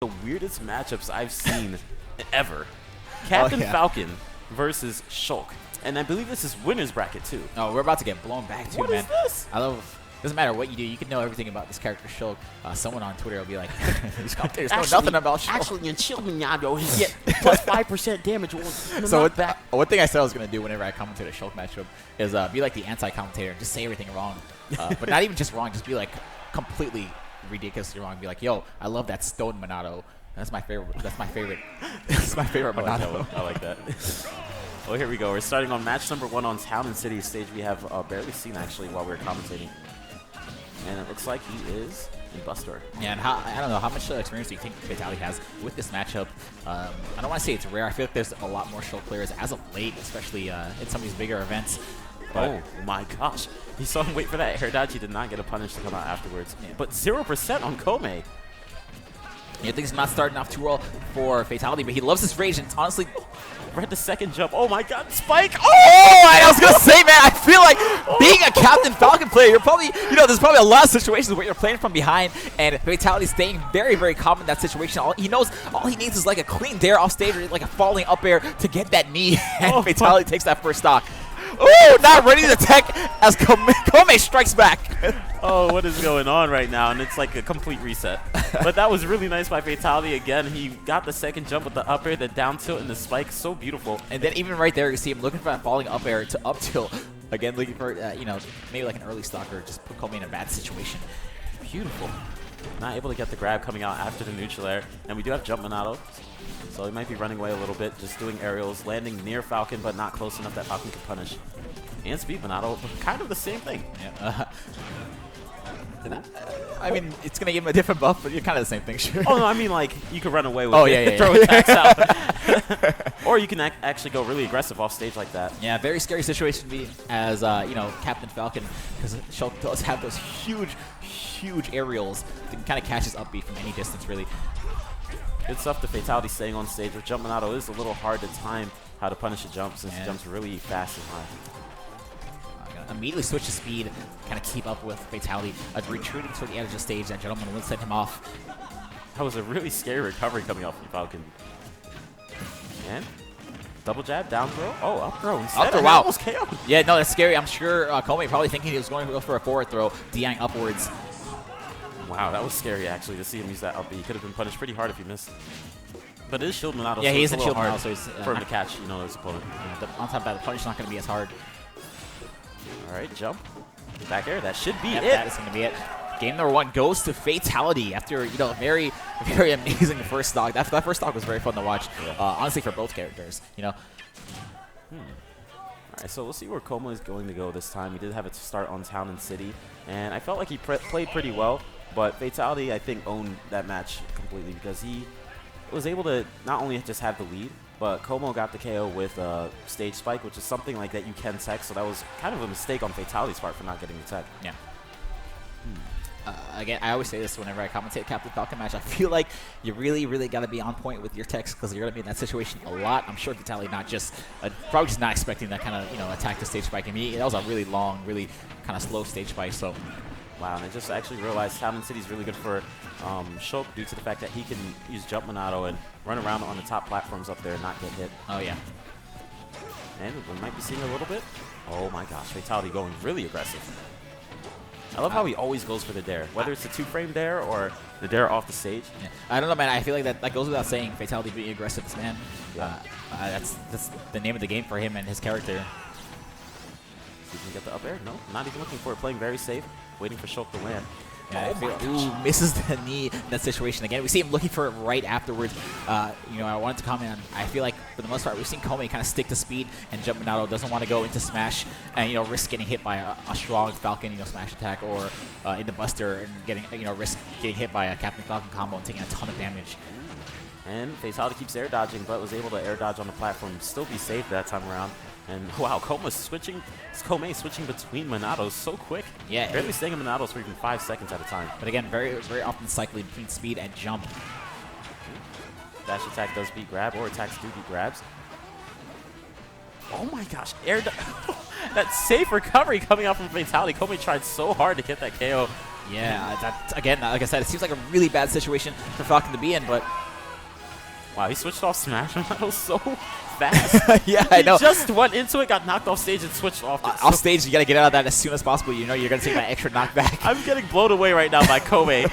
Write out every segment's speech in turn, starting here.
the weirdest matchups I've seen ever. Captain Falcon versus Shulk. And I believe this is winner's bracket too. Oh, we're about to get blown back too, man. What is this? I love. Doesn't matter what you do, you can know everything about this character Shulk. Someone on Twitter will be like, "These commentators know nothing about Shulk." Actually, in Chilminado, he get plus 5% damage. So one thing I said I was gonna do whenever I commentate a Shulk matchup is be like the anti-commentator and just say everything wrong, but not even just wrong, just be like completely ridiculously wrong. Be like, "Yo, I love that stone Monado. That's my favorite. That's my favorite. That's my favorite Monado." I like that. Well, here we go. We're starting on match number 1 on Town and City stage. We have barely seen actually while we were commentating. And it looks like he is in Buster. Yeah, and I don't know, how much experience do you think Fatality has with this matchup? I don't want to say it's rare. I feel like there's a lot more Shulk players as of late, especially in some of these bigger events. But oh my gosh. He saw him wait for that air dodge. He did not get a punish to come out afterwards. Yeah. But 0% on Kome. Yeah, things not starting off too well for Fatality, but he loves his rage, and honestly, read the second jump. Oh my god, Spike! Oh, I was gonna say, man, I feel like being a Captain Falcon player, you're probably, there's probably a lot of situations where you're playing from behind, and Fatality staying very, very calm in that situation. All he needs is like a clean dare off stage, or like a falling up air to get that knee, and Fatality takes that first stock. Oh, not ready to tech as Kome strikes back. Oh, what is going on right now? And it's like a complete reset. But that was really nice by Fatality. Again, he got the second jump with the up air, the down tilt, and the spike. So beautiful. And then even right there, you see him looking for that falling up air to up tilt. Again, looking for, maybe like an early stalker, just put Kome in a bad situation. Beautiful. Not able to get the grab coming out after the neutral air. And we do have jump Monado. So he might be running away a little bit, just doing aerials, landing near Falcon, but not close enough that Falcon can punish. And speed Monado, kind of the same thing. Yeah. I mean, it's going to give him a different buff, but you're kind of the same thing, sure. Oh, no, I mean, like, you could run away with it, throw attacks out. Or you can actually go really aggressive off stage like that. Yeah, very scary situation to be as, Captain Falcon, because Shulk does have those huge aerials that can kind of catch his upbeat from any distance, really. Good stuff to Fatality staying on stage. With jump Monado is a little hard to time how to punish a jump since he jumps really fast and high. Immediately switch to speed, kind of keep up with Fatality. Retreating toward the edge of the stage, that gentleman will send him off. That was a really scary recovery coming off from Falcon. And double jab, down throw. Oh, up throw instead. Up throw, wow. Almost KO. Yeah, no, that's scary. I'm sure Kome probably thinking he was going to go for a forward throw, DIing upwards. Wow, that was scary actually to see him use that up B. He could have been punished pretty hard if he missed. But it is shield Monado, yeah, so he it's is a in little shield hard Monado, so for him to catch, his opponent. Yeah, on top of that, the punish is not going to be as hard. All right, jump. Back air, that should be it. That is going to be it. Game number 1 goes to Fatality after, very, very amazing first stock. That first stock was very fun to watch, honestly, for both characters, All right, so we'll see where Kome is going to go this time. He did have it to start on Town and City, and I felt like he played pretty well, but Fatality, I think, owned that match completely because he was able to not only just have the lead, but Kome got the KO with stage spike, which is something like that you can tech, so that was kind of a mistake on Fatality's part for not getting the tech. Yeah. Again, I always say this whenever I commentate a Captain Falcon match. I feel like you really, really got to be on point with your techs because you're going to be in that situation a lot. I'm sure Fatality probably just not expecting that kind of, attack to stage spike. I mean, that was a really long, really kind of slow stage spike, so. Wow, and I just actually realized Town and City is really good for Shulk due to the fact that he can use jump Monado and run around on the top platforms up there and not get hit. Oh, yeah. And we might be seeing a little bit. Oh my gosh, Fatality going really aggressive. I love how he always goes for the dare, whether it's the 2-frame dare or the dare off the stage. Yeah. I don't know, man. I feel like that goes without saying. Fatality being aggressive, this man. Yeah. That's the name of the game for him and his character. See if he can get the up air. No, not even looking for it. Playing very safe, waiting for Shulk to land. Yeah, misses the knee in that situation again. We see him looking for it right afterwards. I wanted to comment on, I feel like for the most part, we've seen Kome kind of stick to speed, and jump Monado doesn't want to go into smash and, risk getting hit by a strong Falcon, smash attack, or in the buster and getting, risk getting hit by a Captain Falcon combo and taking a ton of damage. And Fatality keeps air dodging, but was able to air dodge on the platform, still be safe that time around. And wow, Kome switching between Monados so quick. Yeah. Barely staying in Monados for even 5 seconds at a time. But again, very, very often cycling between speed and jump. Dash attack does beat grab, or attacks do beat grabs. Oh my gosh, that safe recovery coming out from Fatality. Kome tried so hard to get that KO. Yeah, again, like I said, it seems like a really bad situation for Falcon to be in, but... Wow, he switched off Smash Metal so fast. Yeah, I know. He just went into it, got knocked off stage, and switched off. Off stage, you got to get out of that as soon as possible. You know you're going to take that extra knockback. I'm getting blown away right now by Kome.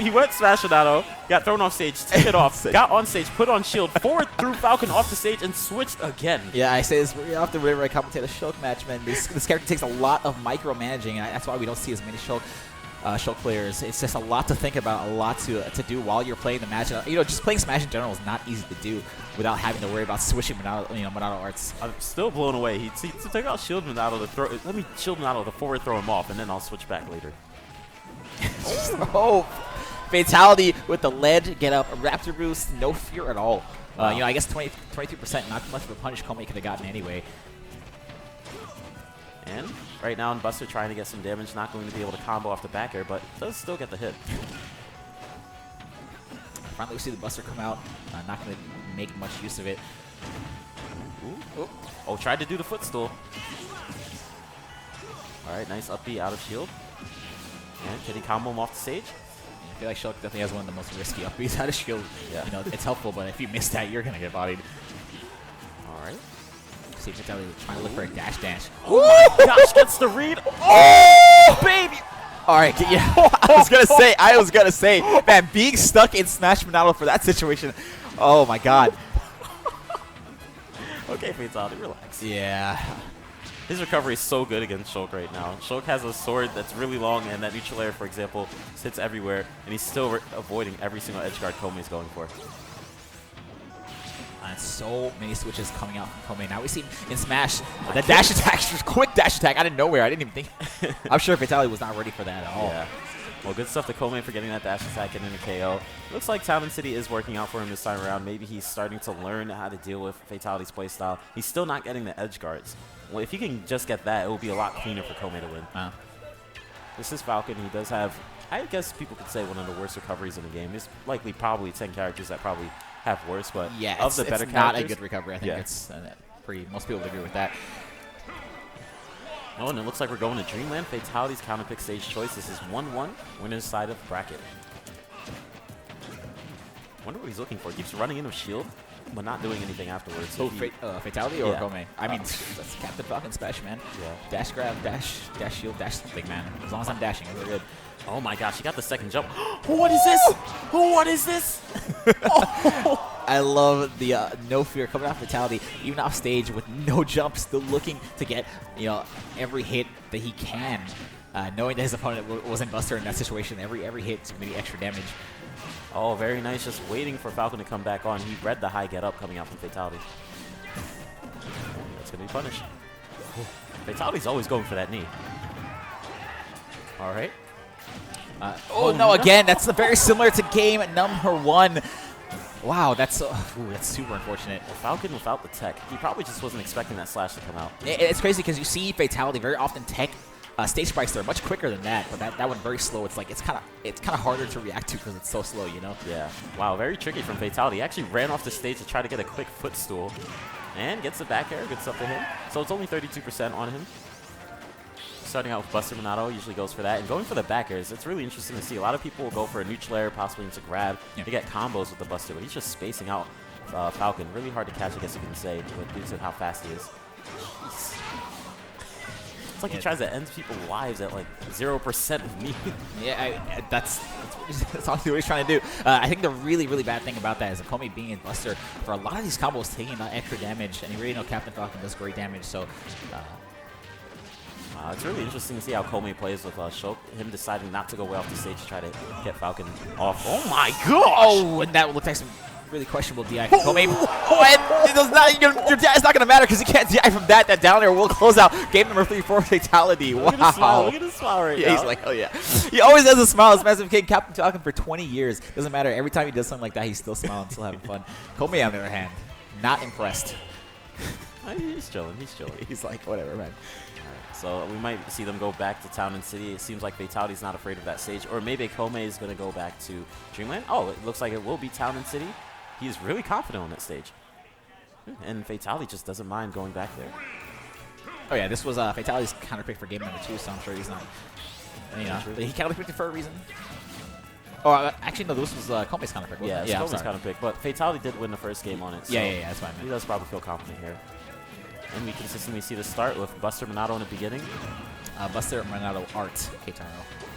He went Smash Metal, got thrown off stage, took it off, got on stage, put on shield, forward threw Falcon off the stage, and switched again. Yeah, I say this very often whenever I commentate a Shulk match, man. This character takes a lot of micromanaging, and that's why we don't see as many Shulk players. It's just a lot to think about, a lot to do while you're playing the match. You know, just playing Smash in general is not easy to do without having to worry about switching Monado arts. I'm still blown away. He took out shield Monado to throw. Let me shield Monado to forward throw him off, and then I'll switch back later. Oh, Fatality with the ledge, get up, Raptor boost, no fear at all. Wow. You know, I guess 23%, not too much of a punish Kome could have gotten anyway. And right now, Buster trying to get some damage, not going to be able to combo off the back air, but does still get the hit. Finally, we see the Buster come out. Not going to make much use of it. Ooh. Oh, tried to do the footstool. All right, nice up B out of shield. And can he combo him off the stage? I feel like Shulk definitely has one of the most risky up Bs out of shield. Yeah. You know, it's helpful, but if you miss that, you're going to get bodied. All right. See Fatality trying to look for a dash. Oh my gosh, gets the read. Oh, baby. All right, yeah. I was gonna say, man, being stuck in Smash Monado for that situation. Oh my God. Okay, Fatality, relax. Yeah. His recovery is so good against Shulk right now. Shulk has a sword that's really long, and that neutral air, for example, sits everywhere, and he's still avoiding every single edge guard Kome is going for. So many switches coming out from Kome. Now we see in Smash the dash attack, quick dash attack out of nowhere. I didn't even think. I'm sure Fatality was not ready for that at all. Yeah. Well, good stuff to Kome for getting that dash attack and in a KO. Looks like Town and City is working out for him this time around. Maybe he's starting to learn how to deal with Fatality's playstyle. He's still not getting the edge guards. Well, if he can just get that, it will be a lot cleaner for Kome to win. This is Falcon. He does have, I guess people could say, one of the worst recoveries in the game. There's likely probably 10 characters that probably have worse, but yeah, of the better it's characters, not a good recovery. I think yeah. it's most people would agree with that. Oh, and it looks like we're going to Dreamland. Fatality's counter pick stage choice. This is 1-1, winner's side of bracket. Wonder what he's looking for. Keeps running into shield, but not doing anything afterwards. So Fatality or yeah. Kome? I mean, that's Captain Falcon special, man. Yeah. Dash grab, dash shield, dash something, man. As long as I'm dashing, we're good. Oh my gosh, he got the second jump. What is this? What is this? Oh. I love the no fear coming off Fatality, even off stage with no jump, still looking to get every hit that he can, knowing that his opponent wasn't Buster in that situation. Every hit is going to be extra damage. Oh, very nice. Just waiting for Falcon to come back on. He read the high get up coming out from Fatality. That's going to be punished. Fatality's always going for that knee. All right. No, again, that's very similar to game number 1. Wow, that's super unfortunate. Well, Falcon without the tech, he probably just wasn't expecting that slash to come out. It's crazy because you see Fatality very often tech stage spikes are much quicker than that, but that one very slow. It's like it's kind of harder to react to because it's so slow, you know. Yeah. Wow, very tricky from Fatality. He actually ran off the stage to try to get a quick footstool, and gets the back air. Good stuff to him. So it's only 32% on him. Starting out with Buster Monado usually goes for that, and going for the back airs. It's really interesting to see. A lot of people will go for a neutral air, possibly into grab, to get combos with the Buster, but he's just spacing out Falcon. Really hard to catch, I guess you can say, due to how fast he is. Jeez. It's like he tries to end people's lives at like 0% of me. Yeah, that's honestly what he's trying to do. I think the really, really bad thing about that is that Kome being in Buster, for a lot of these combos, taking extra damage, and you really know Captain Falcon does great damage, so... it's really interesting to see how Kome plays with Shulk. Him deciding not to go way off the stage to try to get Falcon off. Oh my gosh! Oh, and that looked like some really questionable DI from Kome. Oh, and it does not, your DI is not going to matter because you can't DI from that. That down air will close out game number 3 for Fatality. Wow. Look at his smile. Look at his smile right now. He's like, oh yeah. He always has a smile. This massive kid, Captain Falcon for 20 years. Doesn't matter. Every time he does something like that, he's still smiling, still having fun. Kome, on the other hand, not impressed. He's chilling. He's chilling. He's like, whatever, man. So we might see them go back to Town and City. It seems like Fatality's not afraid of that stage. Or maybe Kome is going to go back to Dreamland. Oh, it looks like it will be Town and City. He's really confident on that stage. And Fatality just doesn't mind going back there. Oh, yeah, this was Fatality's counter pick for game number 2, so I'm sure he's not You know, he counter picked it for a reason. Oh, actually, no, this was Kome's counter pick. Yeah, yeah, Kome's counter pick. But Fatality did win the first game on it. So yeah, that's fine. He does probably feel confident here. And we consistently see the start with Buster Minato in the beginning. Buster Minato art, Keitaro.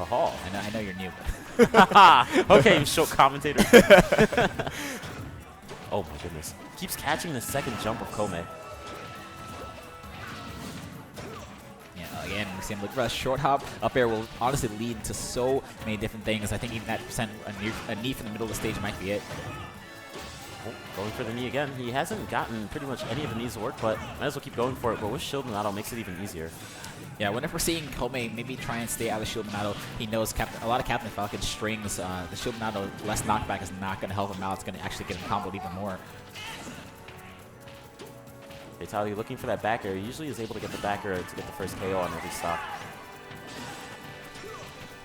Aha. I know you're new. Okay, you Shulk commentator. Oh my goodness. Keeps catching the second jump of Kome. Yeah, again, we see him look for a short hop. Up air will honestly lead to so many different things. I think even that percent a knee from the middle of the stage might be it. Oh, going for the knee again. He hasn't gotten pretty much any of the knees to work, but might as well keep going for it. But with Shield Minato, makes it even easier. Yeah, whenever we're seeing Kome maybe try and stay out of Shield Minato, he knows a lot of Captain Falcon strings. The Shield Minato less knockback is not going to help him out. It's going to actually get him comboed even more. Fatality looking for that back air. He usually is able to get the back air to get the first KO on every stock.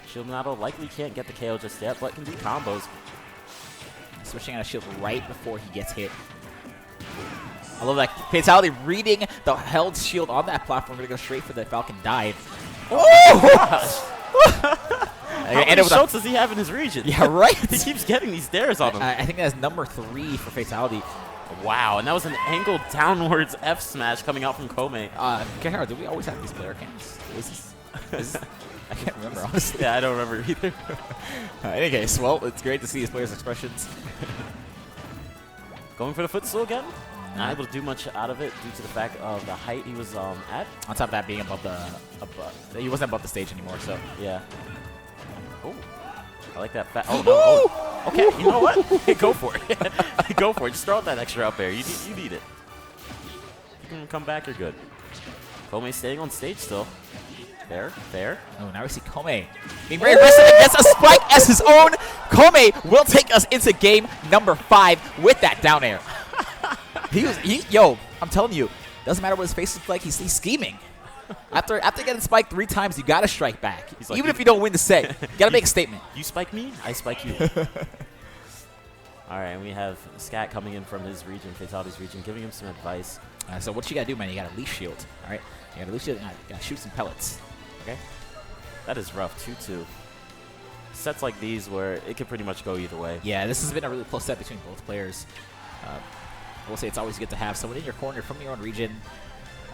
Shield Minato likely can't get the KO just yet, but can do combos. Switching out of shield right before he gets hit. I love that. Fatality reading the held shield on that platform. Going to go straight for the Falcon dive. Oh! How many shots does he have in his region? Yeah, right. He keeps getting these dares on him. I think that's number 3 for Fatality. Wow, and that was an angled downwards F smash coming out from Kome. Kehara, do we always have these player cams? I can't remember, honestly. Yeah, I don't remember either. In any case, well, it's great to see his players' expressions. Going for the footstool again? Not able to do much out of it due to the fact of the height he was at. On top of that being above he wasn't above the stage anymore, so. Yeah. Oh, I like that. Oh, no. Oh. Okay, you know what? Go for it. Go for it. Just throw out that extra up there. You need it. You can come back, you're good. Kome staying on stage still. Fair. Oh, now we see Kome being very aggressive against a spike as his own. Kome will take us into game number 5 with that down air. Yo, I'm telling you, doesn't matter what his face looks like, he's scheming. After getting spiked 3 times, you gotta strike back. Like, even if you don't win the set, you gotta make a statement. You spike me, I spike you. All right, and we have Scat coming in from his region, Fatality's region, giving him some advice. So what you gotta do, man, you gotta leaf shield. All right, you gotta leaf shield, you gotta shoot some pellets. Okay, that is rough. 2-2. Sets like these where it could pretty much go either way. Yeah, this has been a really close set between both players. I will say it's always good to have someone in your corner from your own region.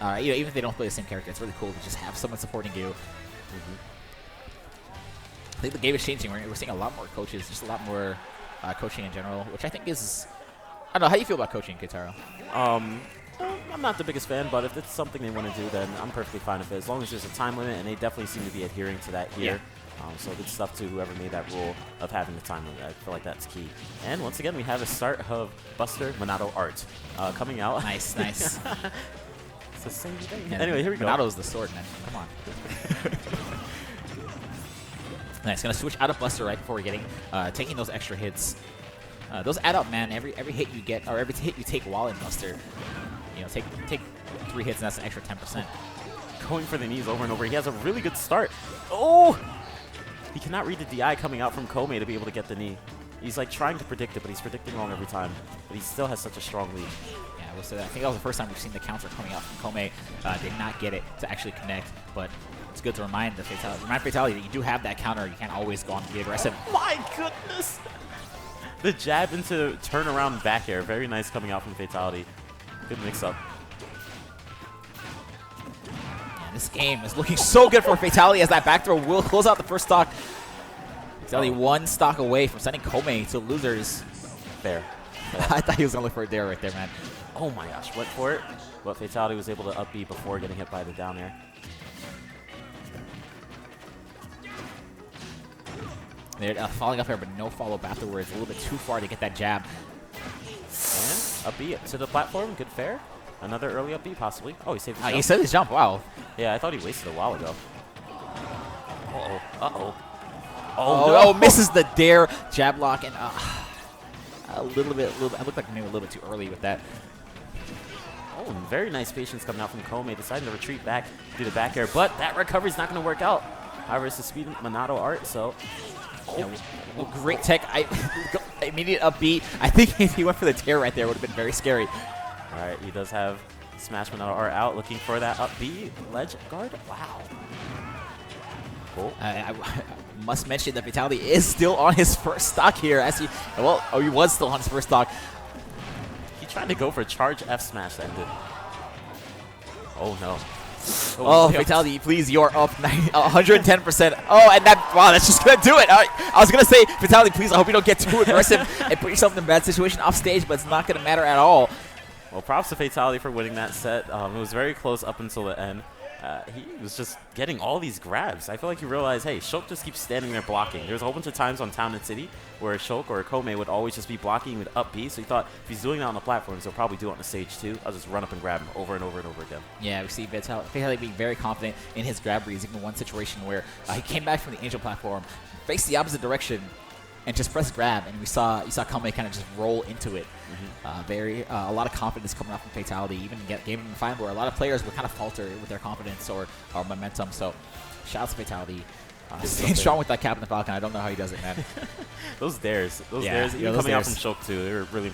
Even if they don't play the same character, it's really cool to just have someone supporting you. I think the game is changing. We're seeing a lot more coaches, just a lot more coaching in general, which I think is... I don't know, how do you feel about coaching, Keitaro? I'm not the biggest fan, but if it's something they want to do, then I'm perfectly fine with it. As long as there's a time limit, and they definitely seem to be adhering to that here. Yeah. So good stuff to whoever made that rule of having the time limit. I feel like that's key. And once again, we have a start of Buster Minato art coming out. Nice. It's the same thing. Yeah, anyway, here we go. Minato's the sword, man. Come on. Nice. Gonna switch out of Buster right before getting taking those extra hits. Those add up, man. Every hit you get, or every hit you take while in Buster, take 3 hits, and that's an extra 10%. Going for the knees over and over. He has a really good start. Oh! He cannot read the DI coming out from Kome to be able to get the knee. He's like trying to predict it, but he's predicting wrong every time. But he still has such a strong lead. Yeah, I will say that. I think that was the first time we've seen the counter coming out from Kome. Did not get it to actually connect, but it's good to remind Fatality that you do have that counter. You can't always go on to be aggressive. My goodness! The jab into turnaround back air. Very nice coming out from Fatality. Good mix-up. This game is looking so good for Fatality as that back throw will close out the first stock. Fatality 1 stock away from sending Kome to losers. Fair. I thought he was going to look for a dare right there, man. Oh my gosh, went for it. But Fatality was able to up B before getting hit by the down air. They're falling up here, but no follow-up afterwards. A little bit too far to get that jab. And up B to the platform. Good fair. Another early up B, possibly. Oh, he saved his jump. He saved his jump. Wow. Yeah, I thought he wasted a while ago. Uh-oh. Uh-oh. Oh, no. Misses the dare. Jab lock. And a little bit. I looked like maybe a little bit too early with that. Oh, very nice patience coming out from Kome. Deciding to retreat back, do the back air. But that recovery's not going to work out. However, it's the speed Minato art, so... Yeah, well, great tech. Immediate up B. I think if he went for the tear right there, it would have been very scary. All right, he does have Smash Minato art out, looking for that up B ledge guard. Wow. Cool. I must mention that Fatality is still on his first stock here. As he, well, oh, he was still on his first stock. He tried to go for a charge F smash that ended. Oh no. Oh, Fatality, please, you're up 110%. Oh, and that, wow, that's just going to do it. I was going to say, Fatality, please, I hope you don't get too aggressive and put yourself in a bad situation off stage, but it's not going to matter at all. Well, props to Fatality for winning that set. It was very close up until the end. He was just getting all these grabs. I feel like he realized, hey, Shulk just keeps standing there blocking. There's a whole bunch of times on Town and City where Shulk or Kome would always just be blocking with up B. So he thought if he's doing that on the platforms, he'll probably do it on the stage too. I'll just run up and grab him over and over and over again. Yeah, we see Fatality being very confident in his grab reads. Even one situation where he came back from the Angel platform, faced the opposite direction, and just press grab, and you saw Kome kind of just roll into it. A lot of confidence coming off from Fatality. Even game in the final where a lot of players would kind of falter with their confidence or momentum. So, shout out to Fatality. Staying strong with that Captain Falcon. I don't know how he does it, man. Those dares, even those coming out dares. from Shulk too, they were really